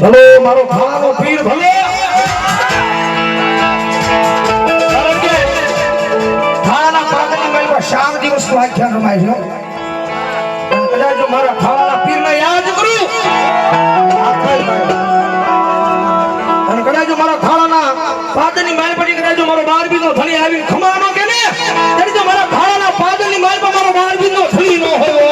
ભલે મારો ખાવાનો પીર ભલે ખાવાના પાકની મેળમાં 4 દિવસનું આખ્યાન રમાય છે. કદાચ જો મારા ખાવાના પીરને યાદ કરું અને કદાચ જો મારા ખાવાના પાદની માલ પછી કદાચ જો મારો 12 બીનો થળી આવી ખમાનો કે ને ત્યારે જો મારા ખાવાના પાદની માલ પર મારો 12 બીનો થળી ન હોય.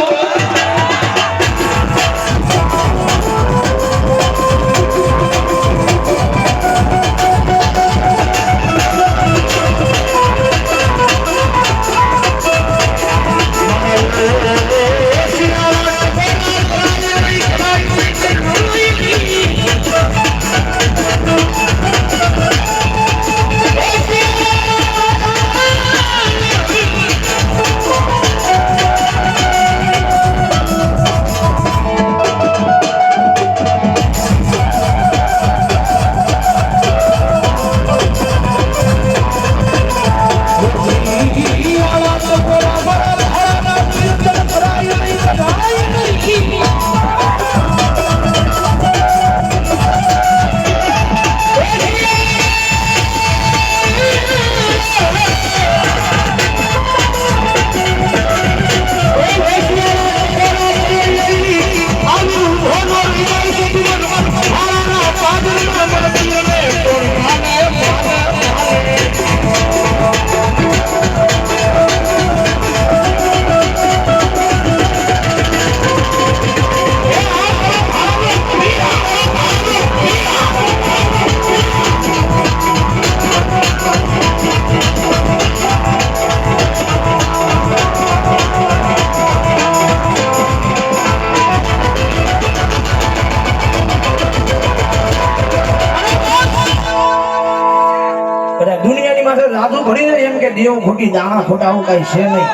દુનિયાની માથે રાધુ ભણીને એમ કે દેવ ખોટી દાણા ખોટા આવું કઈ છે નહીં.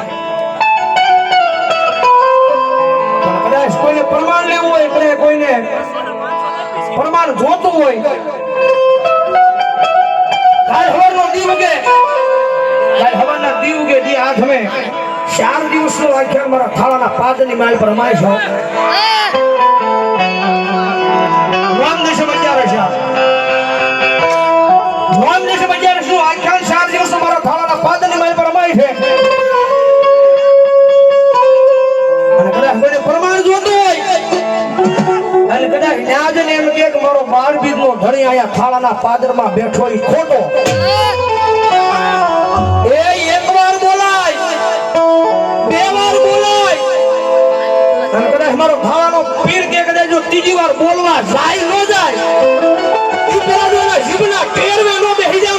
પણ કદાચ કોઈને પ્રમાણ લેવું હોય કે કોઈને પ્રમાણ જોતું હોય કાલ હવારનો દીવ કે કાલ હવારના દીવ કે જે આ તમે 4 દિવસનો આખ્યાન મારા ખાવાના પાદની માલ પર રમાય છો. રામ દેશ બજાર છે રામ દેશ બજાર શું આખ્યાન 4 દિવસ મારા ખાવાના પાદની માલ પર રમાય છે. અને કદાચ કોઈને પ્રમાણ જોતું હોય અને કદાચ ન્યાજને એમ કે મારો 12 બીજનો ધણી આયા ખાવાના પાદરમાં બેઠો ઈ ખોટો એ એકવાર બોલાય બે વાર બોલાય અને કદાચ મારો ખાવાનો પીર કે કદાચ જો ત્રીજી વાર બોલવા જાય ન જાય ઈ પેલા જીભના ટેરવે નો બેહી જાવ